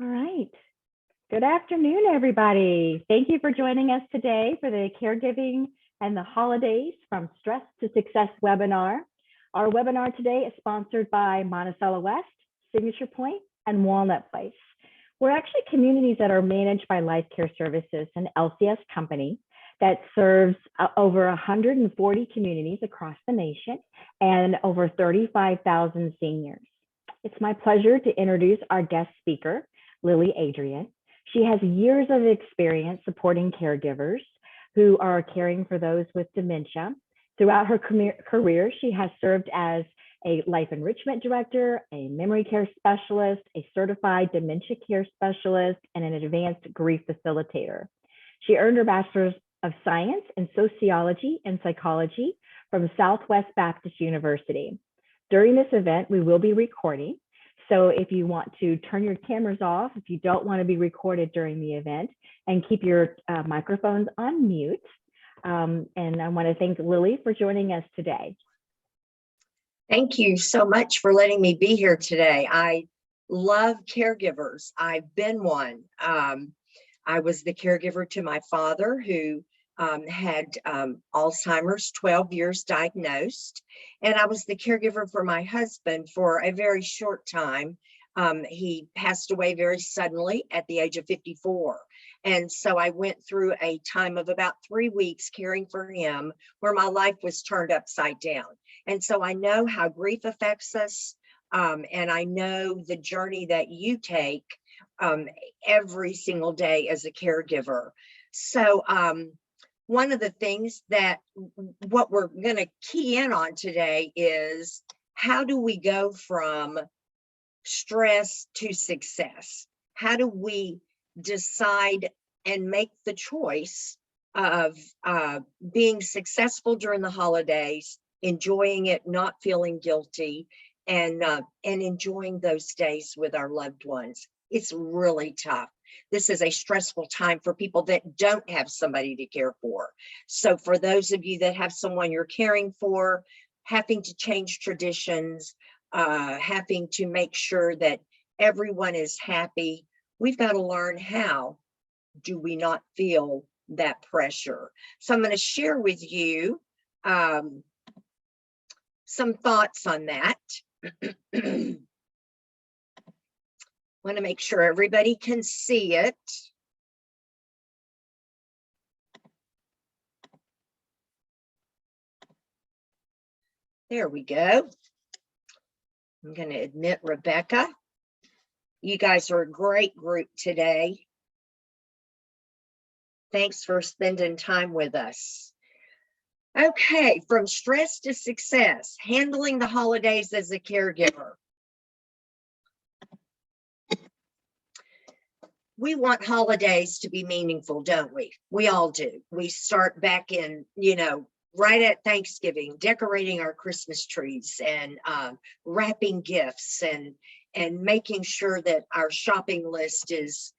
All right. Good afternoon, everybody. Thank you for joining us today for the Caregiving and the Holidays from Stress to Success webinar. Our webinar today is sponsored by Monticello West, Signature Pointe, and Walnut Place. We're actually communities that are managed by Life Care Services, an LCS company that serves over 140 communities across the nation and over 35,000 seniors. It's my pleasure to introduce our guest speaker, Lilly Adrian. She has years of experience supporting caregivers who are caring for those with dementia. Throughout her career, she has served as a life enrichment director, a memory care specialist, a certified dementia care specialist, and an advanced grief facilitator. She earned her Bachelor's of Science in Sociology and Psychology from Southwest Baptist University. During this event, we will be recording. So if you want to turn your cameras off, if you don't want to be recorded during the event, and keep your microphones on mute. And I want to thank Lilly for joining us today. Thank you so much for letting me be here today. I love caregivers. I've been one. I was the caregiver to my father who had Alzheimer's, 12 years diagnosed. And I was the caregiver for my husband for a very short time. He passed away very suddenly at the age of 54. And so I went through a time of about 3 weeks caring for him where my life was turned upside down. And so I know how grief affects us. And I know the journey that you take every single day as a caregiver. So one of the things that what we're going to key in on today is how do we go from stress to success? How do we decide and make the choice of being successful during the holidays, enjoying it, not feeling guilty, and enjoying those days with our loved ones? It's really tough. This is a stressful time for people that don't have somebody to care for. So for those of you that have someone you're caring for, having to change traditions, having to make sure that everyone is happy, we've got to learn how do we not feel that pressure. So I'm going to share with you some thoughts on that. Want to make sure everybody can see it. There we go. I'm going to admit Rebecca. You guys are a great group today. Thanks for spending time with us. Okay, from stress to success, handling the holidays as a caregiver. We want holidays to be meaningful, don't we? We all do. We start back in, right at Thanksgiving, decorating our Christmas trees and wrapping gifts and making sure that our shopping list is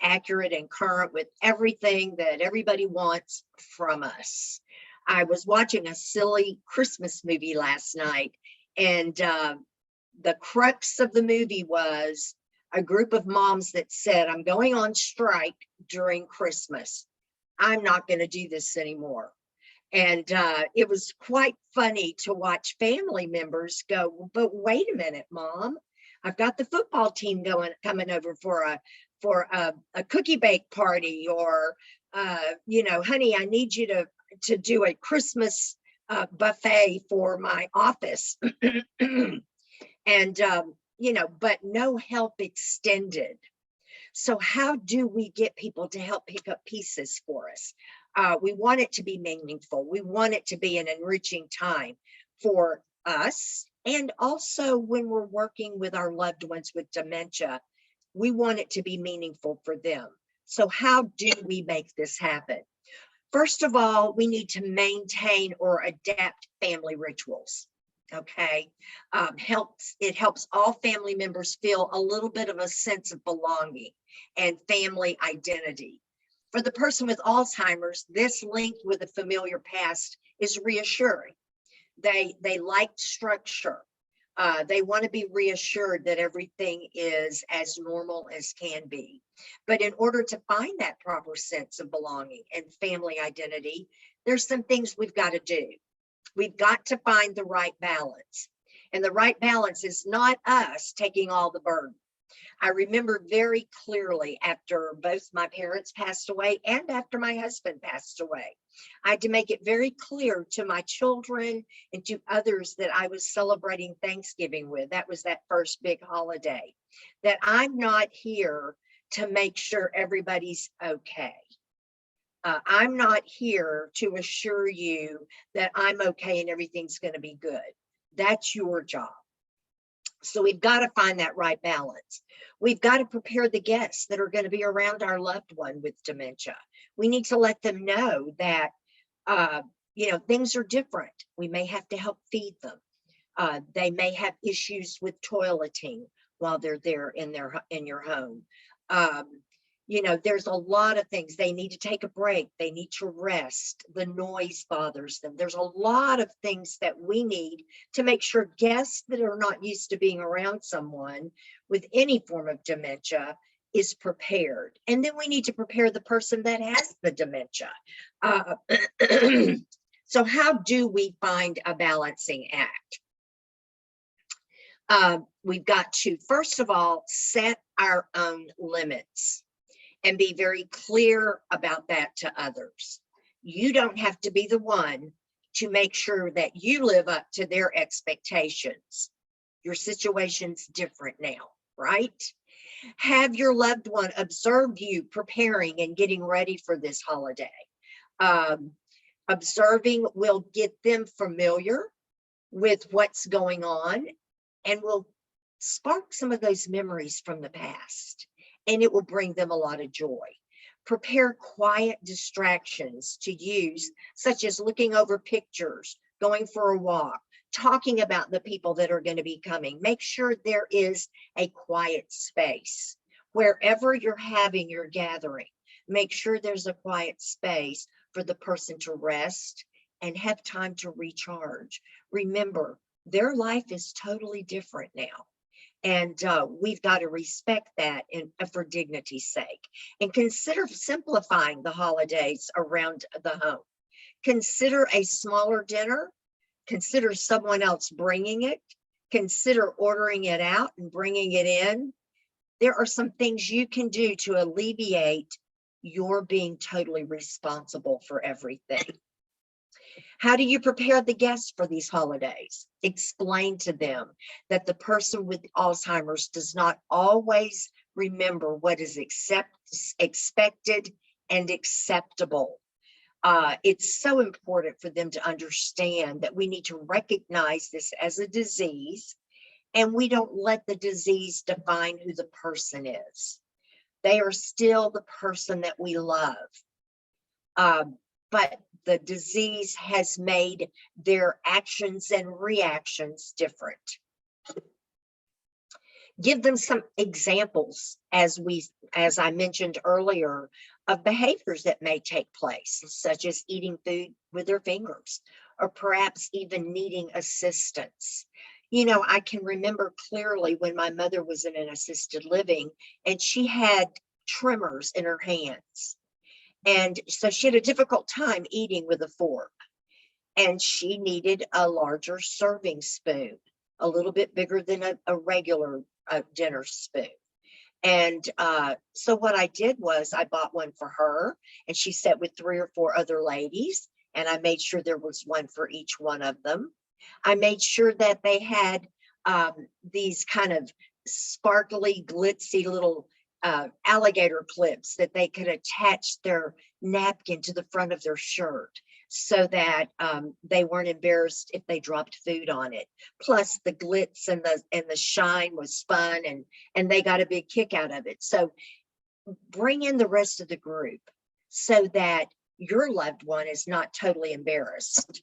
accurate and current with everything that everybody wants from us. I was watching a silly Christmas movie last night, and the crux of the movie was a group of moms that said, I'm going on strike during Christmas. I'm not going to do this anymore. And it was quite funny to watch family members go, but wait a minute, Mom, I've got the football team coming over for a cookie bake party, or, honey, I need you to do a Christmas buffet for my office. And, but no help extended. So how do we get people to help pick up pieces for us? We want it to be meaningful. We want it to be an enriching time for us. And also when we're working with our loved ones with dementia, we want it to be meaningful for them. So how do we make this happen? First of all, we need to maintain or adapt family rituals. Okay, it helps all family members feel a little bit of a sense of belonging and family identity. For the person with Alzheimer's, this linked with a familiar past is reassuring. They like structure. They want to be reassured that everything is as normal as can be. But in order to find that proper sense of belonging and family identity, there's some things we've got to do. We've got to find the right balance. And the right balance is not us taking all the burden. I remember very clearly after both my parents passed away and after my husband passed away, I had to make it very clear to my children and to others that I was celebrating Thanksgiving with. That was that first big holiday, that I'm not here to make sure everybody's okay. I'm not here to assure you that I'm okay and everything's going to be good. That's your job. So we've got to find that right balance. We've got to prepare the guests that are going to be around our loved one with dementia. We need to let them know that, things are different. We may have to help feed them. They may have issues with toileting while they're there in your home. There's a lot of things. They need to take a break. They need to rest. The noise bothers them. There's a lot of things that we need to make sure guests that are not used to being around someone with any form of dementia is prepared. And then we need to prepare the person that has the dementia. So how do we find a balancing act? We've got to, first of all, set our own limits and be very clear about that to others. You don't have to be the one to make sure that you live up to their expectations. Your situation's different now, right? Have your loved one observe you preparing and getting ready for this holiday. Observing will get them familiar with what's going on and will spark some of those memories from the past. And it will bring them a lot of joy. Prepare quiet distractions to use, such as looking over pictures, going for a walk, talking about the people that are going to be coming. Make sure there is a quiet space. Wherever you're having your gathering, make sure there's a quiet space for the person to rest and have time to recharge. Remember, their life is totally different now. And we've got to respect that for dignity's sake. And consider simplifying the holidays around the home. Consider a smaller dinner. Consider someone else bringing it. Consider ordering it out and bringing it in. There are some things you can do to alleviate your being totally responsible for everything. How do you prepare the guests for these holidays? Explain to them that the person with Alzheimer's does not always remember what is expected and acceptable. It's so important for them to understand that we need to recognize this as a disease, and we don't let the disease define who the person is. They are still the person that we love. But the disease has made their actions and reactions different. Give them some examples, as I mentioned earlier, of behaviors that may take place, such as eating food with their fingers, or perhaps even needing assistance. I can remember clearly when my mother was in an assisted living and she had tremors in her hands. And so she had a difficult time eating with a fork, and she needed a larger serving spoon, a little bit bigger than a regular dinner spoon. And so what I did was I bought one for her, and she sat with 3 or 4 other ladies, and I made sure there was one for each one of them. I made sure that they had these kind of sparkly, glitzy little alligator clips that they could attach their napkin to the front of their shirt so that they weren't embarrassed if they dropped food on it. Plus the glitz and the shine was fun, and they got a big kick out of it. So bring in the rest of the group so that your loved one is not totally embarrassed.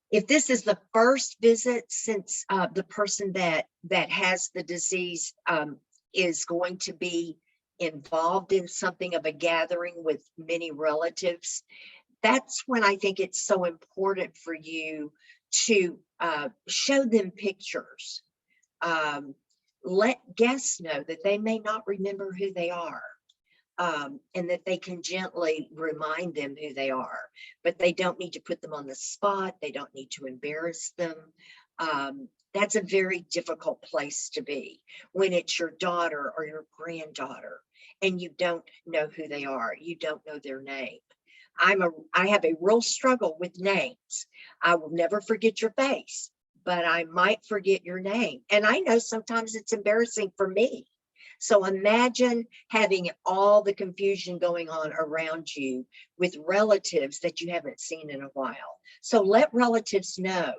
If this is the first visit since the person that has the disease is going to be involved in something of a gathering with many relatives, that's when I think it's so important for you to show them pictures. Let guests know that they may not remember who they are, and that they can gently remind them who they are, but they don't need to put them on the spot. They don't need to embarrass them. That's a very difficult place to be when it's your daughter or your granddaughter and you don't know who they are. You don't know their name. I have a real struggle with names. I will never forget your face, but I might forget your name. And I know sometimes it's embarrassing for me. So imagine having all the confusion going on around you with relatives that you haven't seen in a while. So let relatives know.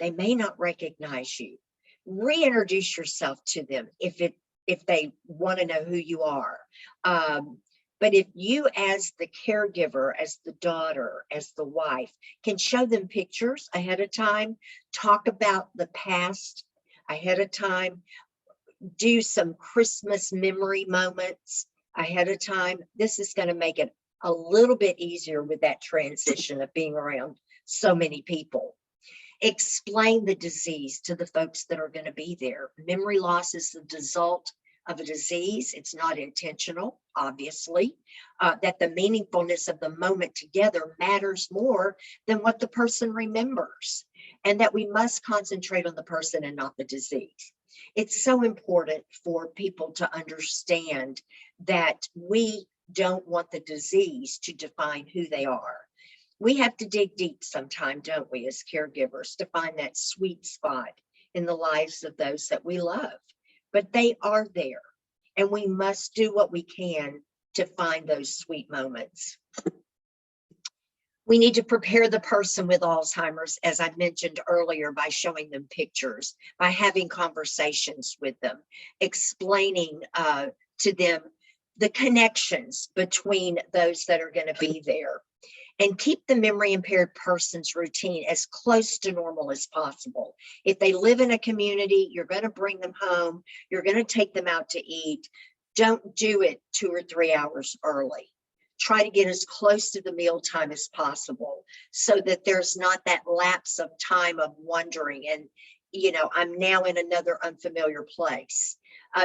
They may not recognize you. Reintroduce yourself to them if they want to know who you are. But if you, as the caregiver, as the daughter, as the wife, can show them pictures ahead of time, talk about the past ahead of time, do some Christmas memory moments ahead of time, this is going to make it a little bit easier with that transition of being around so many people. Explain the disease to the folks that are going to be there. Memory loss is the result of a disease. It's not intentional, obviously. That the meaningfulness of the moment together matters more than what the person remembers, and that we must concentrate on the person and not the disease. It's so important for people to understand that we don't want the disease to define who they are. We have to dig deep sometime, don't we, as caregivers, to find that sweet spot in the lives of those that we love. But they are there, and we must do what we can to find those sweet moments. We need to prepare the person with Alzheimer's, as I mentioned earlier, by showing them pictures, by having conversations with them, explaining to them the connections between those that are going to be there. And keep the memory impaired person's routine as close to normal as possible. If they live in a community, you're going to bring them home, you're going to take them out to eat. Don't do it 2 or 3 hours early. Try to get as close to the meal time as possible so that there's not that lapse of time of wondering and, I'm now in another unfamiliar place.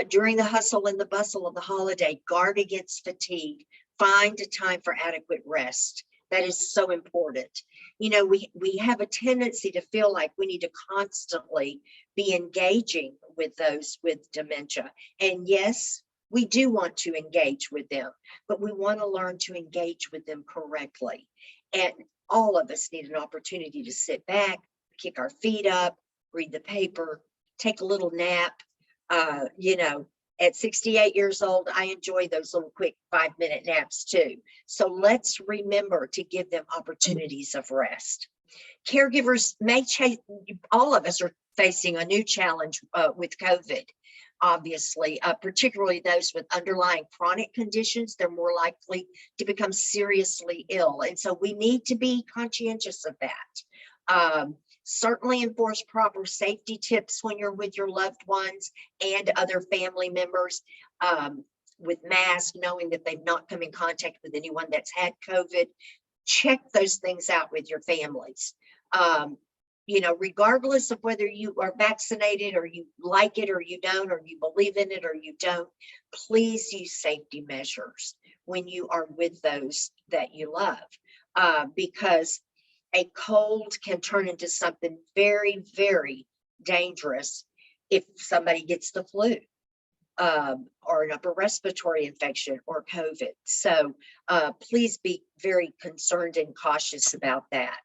During the hustle and the bustle of the holiday, guard against fatigue. Find a time for adequate rest. That is so important. We have a tendency to feel like we need to constantly be engaging with those with dementia. And yes, we do want to engage with them, but we want to learn to engage with them correctly. And all of us need an opportunity to sit back, kick our feet up, read the paper, take a little nap. At 68 years old, I enjoy those little quick 5-minute naps too. So let's remember to give them opportunities of rest. Caregivers all of us are facing a new challenge with COVID, obviously, particularly those with underlying chronic conditions. They're more likely to become seriously ill. And so we need to be conscientious of that. Certainly enforce proper safety tips when you're with your loved ones and other family members, with masks, knowing that they've not come in contact with anyone that's had COVID. Check those things out with your families. Regardless of whether you are vaccinated or you like it or you don't, or you believe in it or you don't, please use safety measures when you are with those that you love, because a cold can turn into something very, very dangerous if somebody gets the flu, or an upper respiratory infection or COVID. So please be very concerned and cautious about that.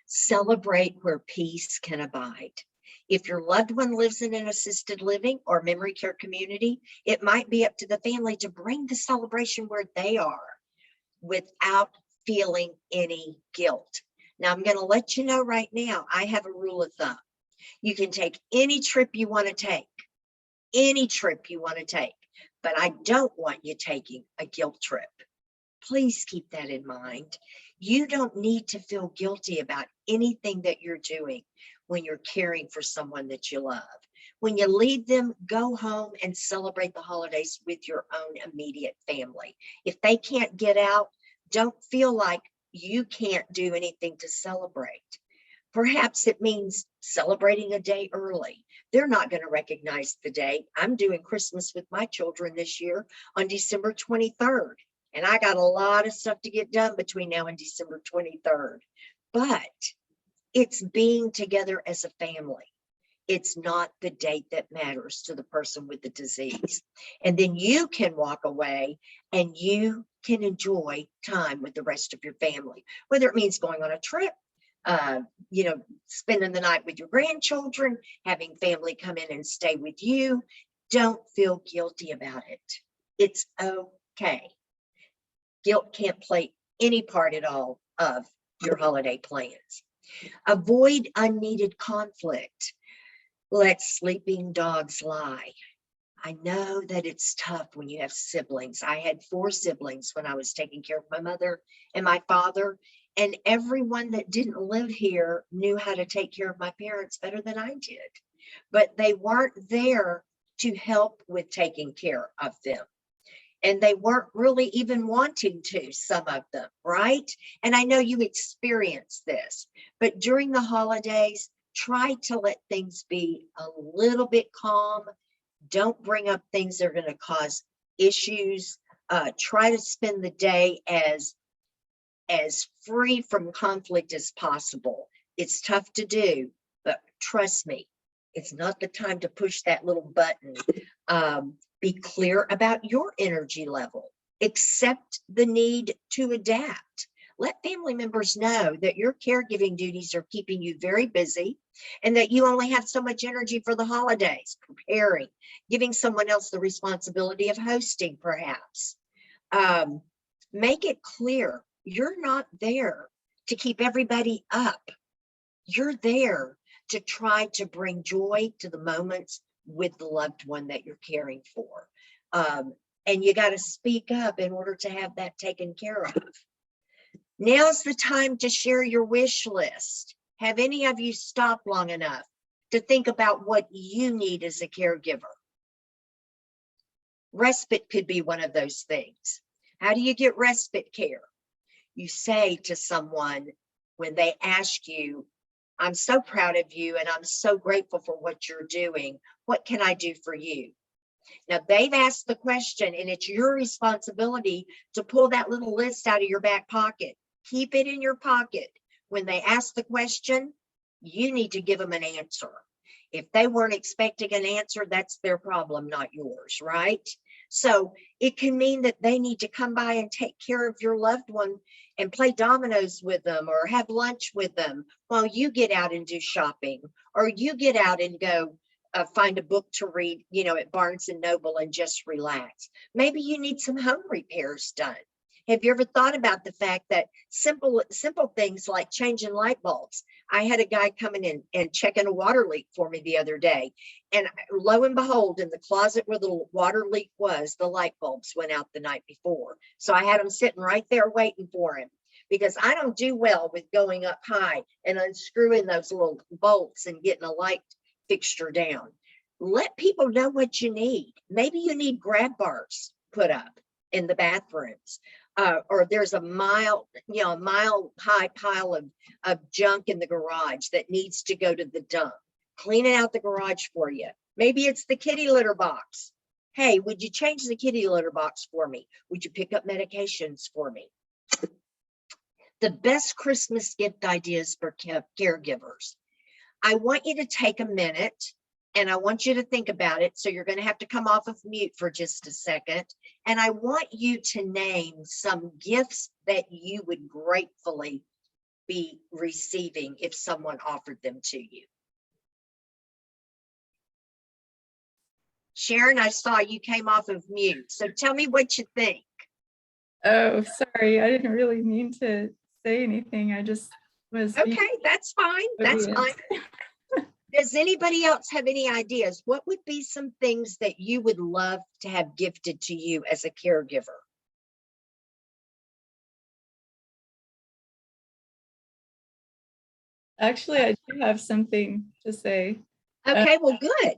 Celebrate where peace can abide. If your loved one lives in an assisted living or memory care community, it might be up to the family to bring the celebration where they are without feeling any guilt. Now, I'm going to let you know right now, I have a rule of thumb. You can take any trip you want to take, but I don't want you taking a guilt trip. Please keep that in mind. You don't need to feel guilty about anything that you're doing when you're caring for someone that you love. When you leave them, go home and celebrate the holidays with your own immediate family. If they can't get out, don't feel like you can't do anything to celebrate. Perhaps it means celebrating a day early. They're not going to recognize the day. I'm doing Christmas with my children this year on December 23rd. And I got a lot of stuff to get done between now and December 23rd. But it's being together as a family. It's not the date that matters to the person with the disease. And then you can walk away and you can enjoy time with the rest of your family, whether it means going on a trip, spending the night with your grandchildren, having family come in and stay with you. Don't feel guilty about it. It's okay. Guilt can't play any part at all of your holiday plans. Avoid unneeded conflict. Let sleeping dogs lie. I know that it's tough when you have siblings. I had 4 siblings when I was taking care of my mother and my father, and everyone that didn't live here knew how to take care of my parents better than I did. But they weren't there to help with taking care of them. And they weren't really even wanting to, some of them, right? And I know you experienced this, but during the holidays, try to let things be a little bit calm. Don't bring up things that are going to cause issues. Try to spend the day as free from conflict as possible. It's tough to do, but trust me, it's not the time to push that little button. Be clear about your energy level. Accept the need to adapt. Let family members know that your caregiving duties are keeping you very busy and that you only have so much energy for the holidays, preparing, giving someone else the responsibility of hosting, perhaps. Make it clear you're not there to keep everybody up. You're there to try to bring joy to the moments with the loved one that you're caring for. And you got to speak up in order to have that taken care of. Now's the time to share your wish list. Have any of you stopped long enough to think about what you need as a caregiver? Respite could be one of those things. How do you get respite care? You say to someone when they ask you, I'm so proud of you and I'm so grateful for what you're doing. What can I do for you? Now they've asked the question and it's your responsibility to pull that little list out of your back pocket. Keep it in your pocket. When they ask the question, you need to give them an answer. If they weren't expecting an answer, that's their problem, not yours, right? So it can mean that they need to come by and take care of your loved one and play dominoes with them or have lunch with them while you get out and do shopping, or you get out and go find a book to read, at Barnes and Noble and just relax. Maybe you need some home repairs done. Have you ever thought about the fact that simple things like changing light bulbs? I had a guy coming in and checking a water leak for me the other day. And lo and behold, in the closet where the water leak was, the light bulbs went out the night before. So I had him sitting right there waiting for him, because I don't do well with going up high and unscrewing those little bolts and getting a light fixture down. Let people know what you need. Maybe you need grab bars put up in the bathrooms. Or there's a mile high pile of junk in the garage that needs to go to the dump. Cleaning out the garage for you. Maybe it's the kitty litter box. Hey, would you change the kitty litter box for me? Would you pick up medications for me? The best Christmas gift ideas for caregivers. I want you to take a minute and I want you to think about it. So you're going to have to come off of mute for just a second. And I want you to name some gifts that you would gratefully be receiving if someone offered them to you. Sharon, I saw you came off of mute. So tell me what you think. Oh, sorry. I didn't really mean to say anything. I just was. Okay, that's fine. That's fine. Does anybody else have any ideas? What would be some things that you would love to have gifted to you as a caregiver? Actually, I do have something to say. Okay, well, good.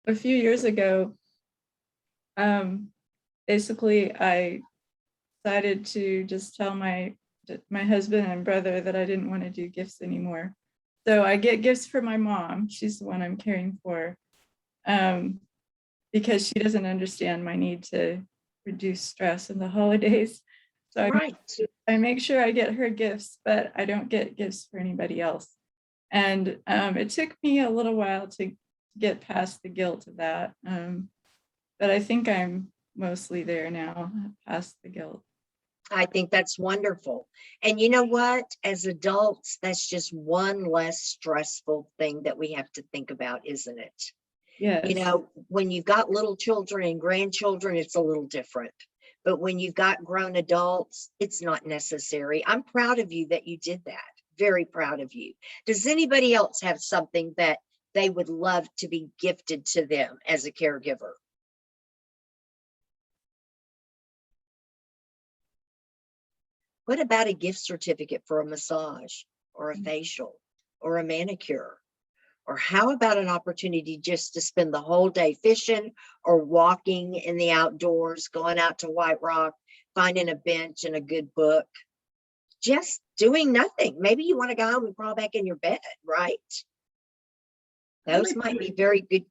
A few years ago, basically, I decided to just tell my husband and brother that I didn't want to do gifts anymore. So I get gifts for my mom. She's the one I'm caring for, because she doesn't understand my need to reduce stress in the holidays. So Right. I make sure I get her gifts, but I don't get gifts for anybody else. And it took me a little while to get past the guilt of that. But I think I'm mostly there now, past the guilt. I think that's wonderful. And you know what? As adults, that's just one less stressful thing that we have to think about, isn't it? Yes. You know, when you've got little children and grandchildren, it's a little different. But when you've got grown adults, it's not necessary. I'm proud of you that you did that. Very proud of you. Does anybody else have something that they would love to be gifted to them as a caregiver? What about a gift certificate for a massage or a facial or a manicure? Or how about an opportunity just to spend the whole day fishing or walking in the outdoors, going out to White Rock, finding a bench and a good book, just doing nothing? Maybe you want to go home and crawl back in your bed, right? Those might be very good.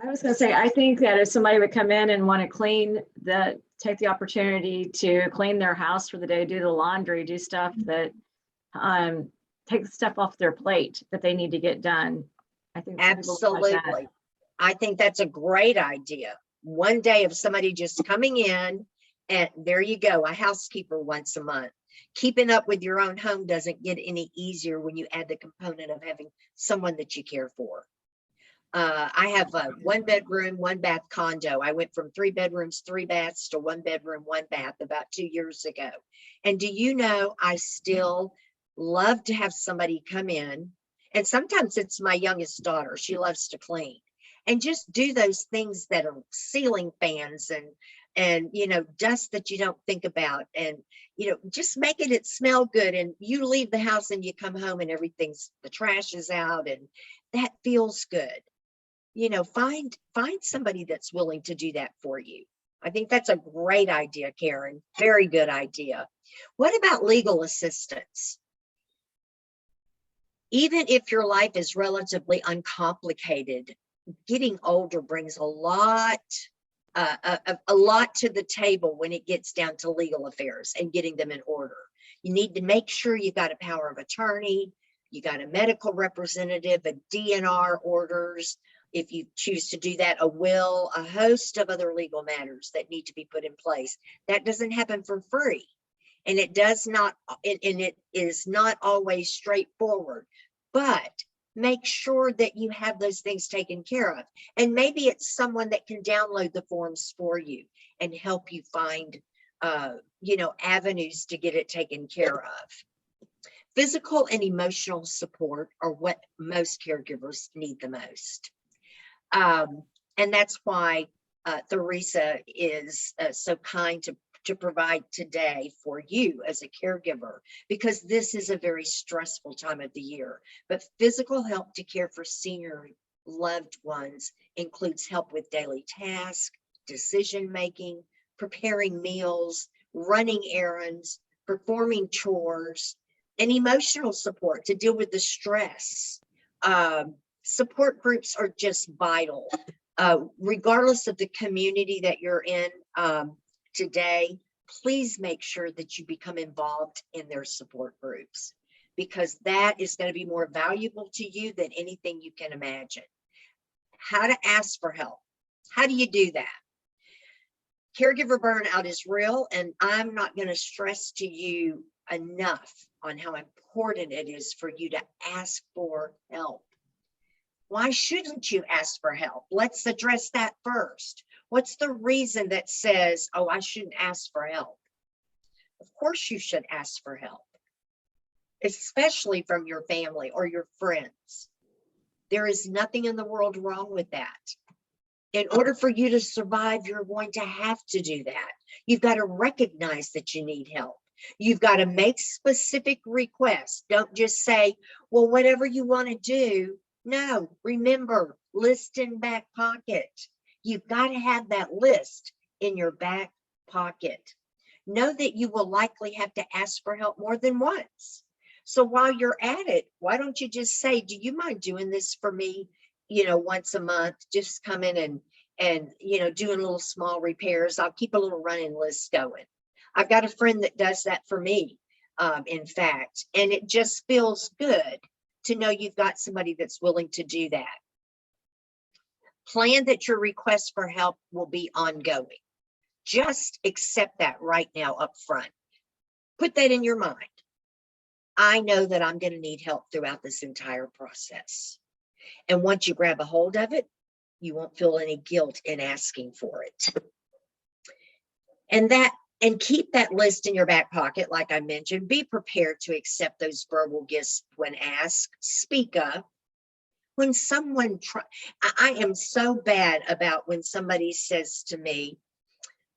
I was going to say, I think that if somebody would come in and want to take the opportunity to clean their house for the day, do the laundry, do stuff that, take the stuff off their plate that they need to get done. I think some people like that. Absolutely. I think that's a great idea. One day of somebody just coming in, and there you go, a housekeeper once a month. Keeping up with your own home doesn't get any easier when you add the component of having someone that you care for. I have a 1-bedroom, 1-bath condo. I went from 3 bedrooms, 3 baths to 1 bedroom, 1 bath about 2 years ago. And do you know, I still love to have somebody come in, and sometimes it's my youngest daughter. She loves to clean and just do those things that are ceiling fans and you know, dust that you don't think about, and you know, just making it smell good. And you leave the house and you come home and the trash is out, and that feels good. You know, find somebody that's willing to do that for you. I think that's a great idea, Karen. Very good idea. What about legal assistance? Even if your life is relatively uncomplicated, getting older brings a lot to the table when it gets down to legal affairs and getting them in order. You need to make sure you got a power of attorney, you got a medical representative, a DNR orders, if you choose to do that, a will, a host of other legal matters that need to be put in place. That doesn't happen for free. And it is not always straightforward, but make sure that you have those things taken care of. And maybe it's someone that can download the forms for you and help you find, you know, avenues to get it taken care of. Physical and emotional support are what most caregivers need the most. And that's why Theresa is so kind to provide today for you as a caregiver, because this is a very stressful time of the year. But physical help to care for senior loved ones includes help with daily tasks, decision making, preparing meals, running errands, performing chores, and emotional support to deal with the stress. Support groups are just vital. Regardless of the community that you're in today, please make sure that you become involved in their support groups, because that is going to be more valuable to you than anything you can imagine. How to ask for help. How do you do that? Caregiver burnout is real, and I'm not going to stress to you enough on how important it is for you to ask for help. Why shouldn't you ask for help? Let's address that first. What's the reason that says, oh, I shouldn't ask for help? Of course you should ask for help, especially from your family or your friends. There is nothing in the world wrong with that. In order for you to survive, you're going to have to do that. You've got to recognize that you need help. You've got to make specific requests. Don't just say, well, whatever you want to do. No, remember, list in back pocket. You've got to have that list in your back pocket. know that you will likely have to ask for help more than once. So while you're at it, why don't you just say, do you mind doing this for me, once a month? Just come in and doing little small repairs. I'll keep a little running list going. I've got a friend that does that for me, in fact, and it just feels good to know you've got somebody that's willing to do that. Plan that your request for help will be ongoing. Just accept that right now up front. Put that in your mind. I know that I'm going to need help throughout this entire process. And once you grab a hold of it, you won't feel any guilt in asking for it. And keep that list in your back pocket, like I mentioned. Be prepared to accept those verbal gifts when asked. Speak up. When someone I am so bad about when somebody says to me,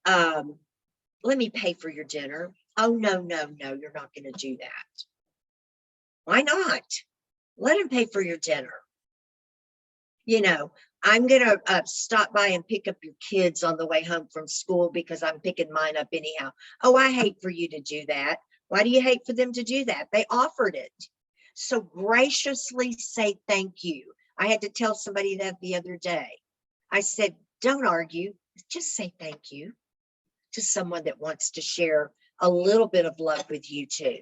let me pay for your dinner. Oh, no, you're not going to do that. Why not? Let him pay for your dinner. I'm going to stop by and pick up your kids on the way home from school because I'm picking mine up anyhow. Oh, I hate for you to do that. Why do you hate for them to do that? They offered it. So graciously say thank you. I had to tell somebody that the other day. I said, don't argue, just say thank you to someone that wants to share a little bit of love with you too.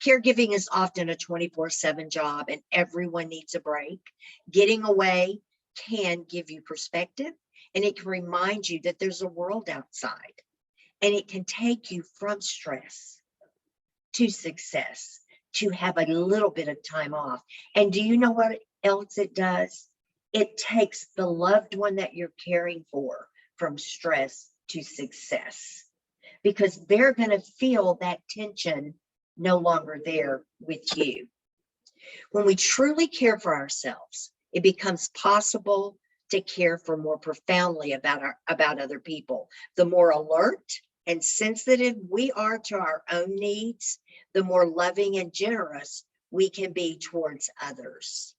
Caregiving is often a 24/7 job and everyone needs a break. Getting away can give you perspective and it can remind you that there's a world outside, and it can take you from stress to success, to have a little bit of time off. And do you know what else it does? It takes the loved one that you're caring for from stress to success, because they're going to feel that tension no longer there with you. When we truly care for ourselves, it becomes possible to care for more profoundly about other people. The more alert and sensitive we are to our own needs, the more loving and generous we can be towards others.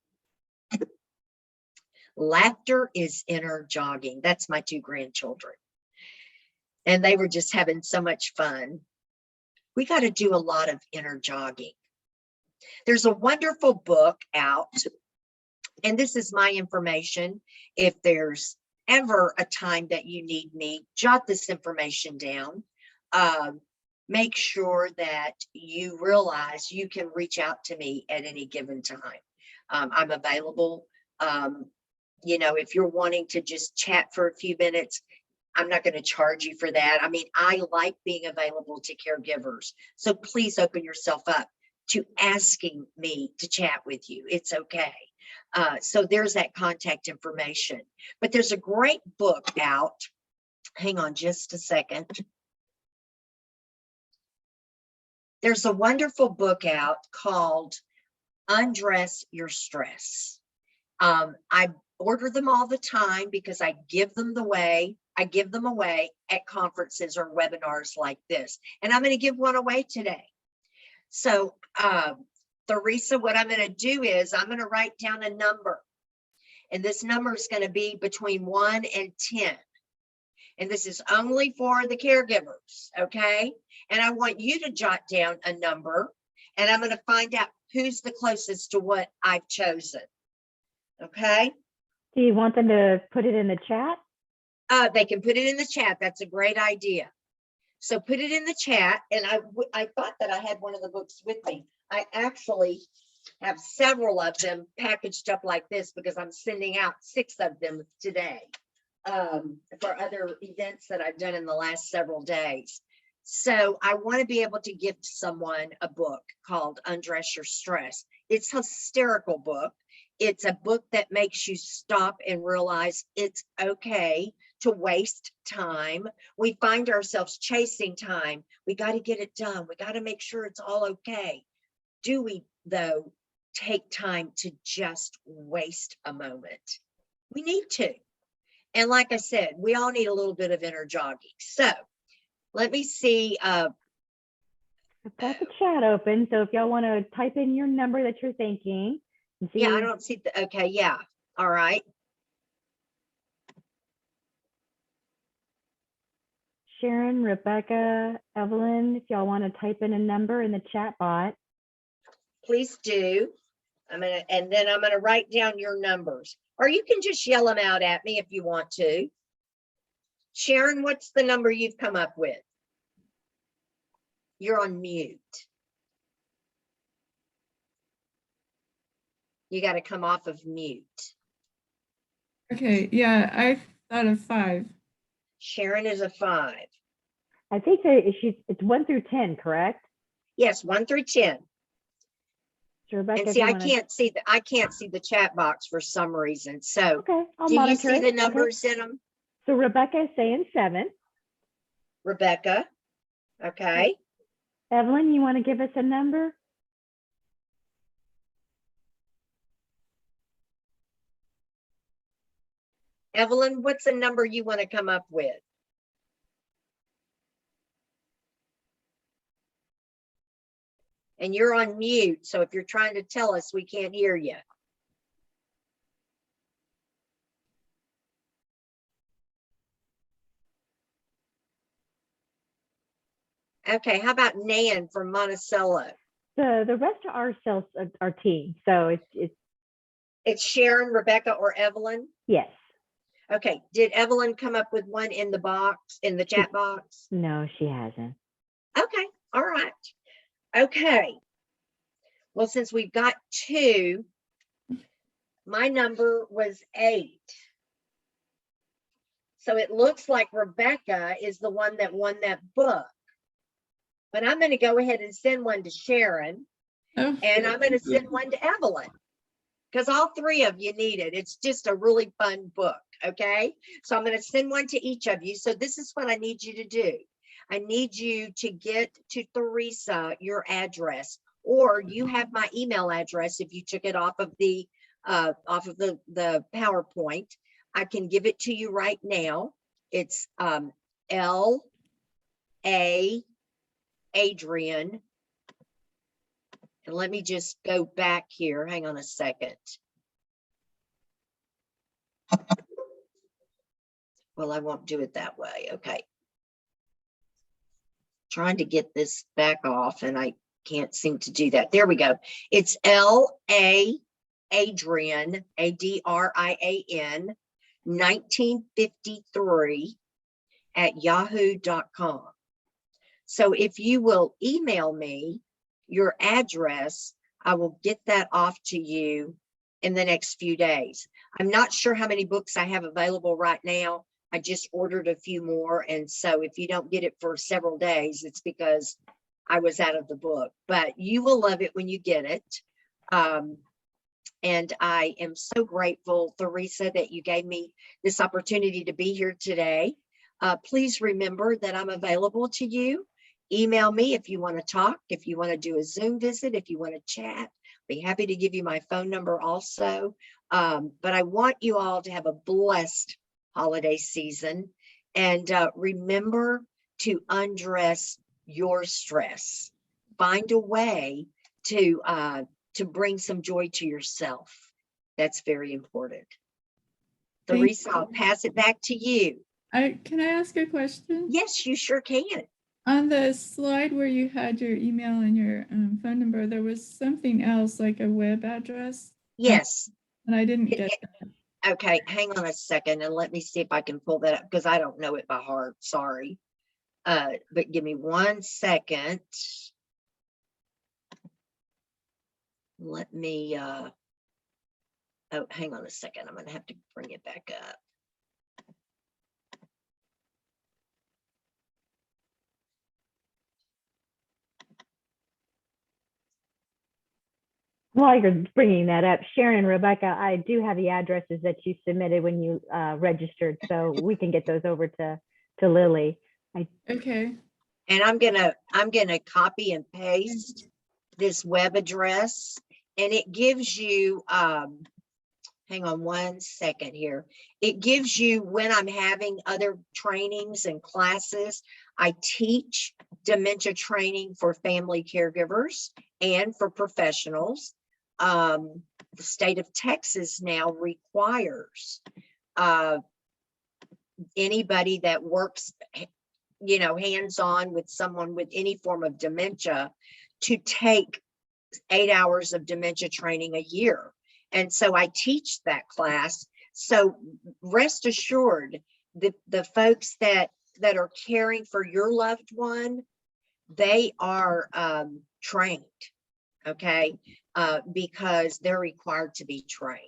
Laughter is inner jogging. That's my 2 grandchildren. And they were just having so much fun. We got to do a lot of inner jogging. There's a wonderful book out, and this is my information. If there's ever a time that you need me, jot this information down. Make sure that you realize you can reach out to me at any given time. I'm available. If you're wanting to just chat for a few minutes, I'm not going to charge you for that. I mean, I like being available to caregivers. So please open yourself up to asking me to chat with you. It's okay. So there's that contact information. But there's a great book out. Hang on just a second. There's a wonderful book out called Undress Your Stress. I order them all the time because I give them away at conferences or webinars like this. And I'm going to give one away today. So, Theresa, what I'm going to do is I'm going to write down a number. And this number is going to be between 1 and 10. And this is only for the caregivers, okay? And I want you to jot down a number, and I'm going to find out who's the closest to what I've chosen, okay? Do you want them to put it in the chat? They can put it in the chat. That's a great idea. So put it in the chat. And I thought that I had one of the books with me. I actually have several of them packaged up like this because I'm sending out 6 of them today for other events that I've done in the last several days. So I want to be able to give someone a book called Undress Your Stress. It's a hysterical book. It's a book that makes you stop and realize it's okay to waste time. We find ourselves chasing time. We got to get it done. We got to make sure it's all okay. Do we, though, take time to just waste a moment? We need to. And like I said, we all need a little bit of inner jogging. So let me see. I've got the chat open. So if y'all want to type in your number that you're thinking. And see. Yeah, I don't see the, okay, yeah. All right. Sharon, Rebecca, Evelyn, if y'all want to type in a number in the chat bot. Please do. And then I'm gonna write down your numbers, or you can just yell them out at me if you want to. Sharon, what's the number you've come up with? You're on mute. You got to come off of mute. Okay, yeah, I thought of 5. Sharon is a 5. I think that it's 1 through 10, correct? Yes, 1 through 10. So Rebecca, And if see, you I wanna- can't see the chat box for some reason. So Okay, I'll do you monitor see it. the Okay. numbers in them? So Rebecca is saying 7. Rebecca. Okay. Evelyn, you want to give us a number? Evelyn, what's the number you want to come up with? And you're on mute, so if you're trying to tell us, we can't hear you. Okay, how about Nan from Monticello? The rest of our cells are team. So it's It's Sharon, Rebecca, or Evelyn? yes. Okay, did Evelyn come up with one in the box, in the chat box? No, she hasn't. Okay, all right. Okay. Well, since we've got 2, my number was 8. So it looks like Rebecca is the one that won that book. But I'm going to go ahead and send one to Sharon, Oh, and I'm going to send one to Evelyn, because all 3 of you need it. It's just a really fun book. Okay. So I'm going to send one to each of you. So this is what I need you to do. I need you to get to Theresa your address, or you have my email address. If you took it off of the PowerPoint, I can give it to you right now. It's L.A. Adrian. And let me just go back here. Hang on a second. Well, I won't do it that way. Okay. Trying to get this back off and I can't seem to do that. There we go. It's L.A. Adrian, A-D-R-I-A-N, 1953 at yahoo.com. So if you will email me your address, I will get that off to you in the next few days. I'm not sure how many books I have available right now. I just ordered a few more. And so if you don't get it for several days, it's because I was out of the book, but you will love it when you get it. And I am so grateful, Theresa, that you gave me this opportunity to be here today. Please remember that I'm available to you. Email me if you want to talk, if you want to do a Zoom visit, if you want to chat. Be happy to give you my phone number also. But I want you all to have a blessed holiday season. And remember to undress your stress. Find a way to bring some joy to yourself. That's very important. Thank Theresa, you. I'll pass it back to you. Can I ask a question? Yes, you sure can. On the slide where you had your email and your phone number, there was something else like a web address, Yes. and I didn't get that. Okay, hang on a second and let me see if I can pull that up because I don't know it by heart. Sorry. But give me 1 second. Let me oh, hang on a second. I'm gonna have to bring it back up. While you're bringing that up, Sharon and Rebecca, I do have the addresses that you submitted when you registered, so we can get those over to Lilly. Okay. And I'm gonna copy and paste this web address, and it gives you hang on 1 second here. It gives you when I'm having other trainings and classes. I teach dementia training for family caregivers and for professionals. The state of Texas now requires anybody that works hands-on with someone with any form of dementia, to take 8 hours of dementia training a year. And so I teach that class. So rest assured, the folks that are caring for your loved one, they are trained, okay, because they're required to be trained.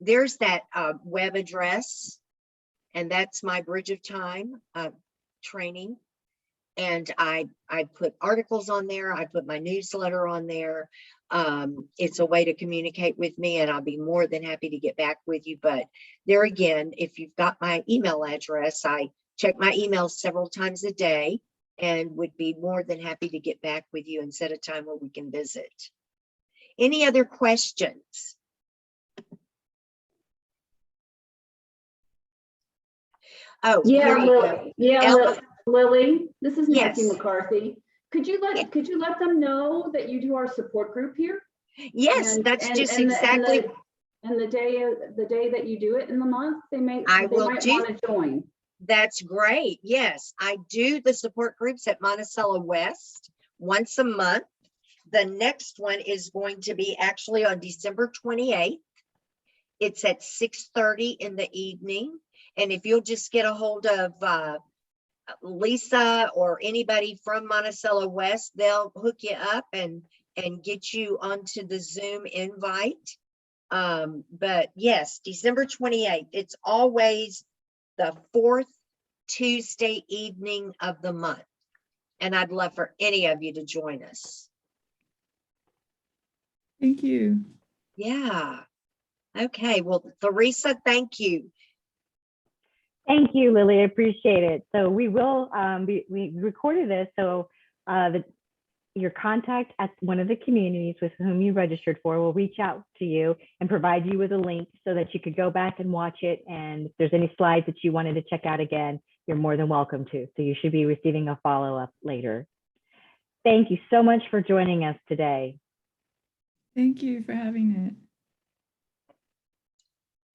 There's that web address, and that's my Bridge of Time training. And I put articles on there. I put my newsletter on there. It's a way to communicate with me, and I'll be more than happy to get back with you. But there again, if you've got my email address, I check my emails several times a day and would be more than happy to get back with you and set a time where we can visit. Any other questions? Oh, here you go. Elma. Lily, this is Nancy Yes. McCarthy. Could you let them know that you do our support group here? Yes, that's just exactly. And the day that you do it in the month, they might want to join. That's great. Yes, I do the support groups at Monticello West once a month. The next one is going to be actually on December 28th. It's at 6:30 in the evening. And if you'll just get a hold of Lisa or anybody from Monticello West, they'll hook you up and get you onto the Zoom invite. But yes, December 28th, it's always the 4th Tuesday evening of the month. And I'd love for any of you to join us. Thank you. Yeah. Okay. Well, Theresa, thank you. Thank you, Lily. I appreciate it. So we will, we recorded this. So your contact at one of the communities with whom you registered for will reach out to you and provide you with a link so that you could go back and watch it. And if there's any slides that you wanted to check out again, you're more than welcome to. So you should be receiving a follow-up later. Thank you so much for joining us today. Thank you for having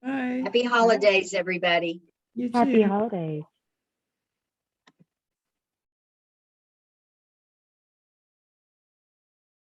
it. Bye. Happy holidays, everybody. You Happy too. holidays.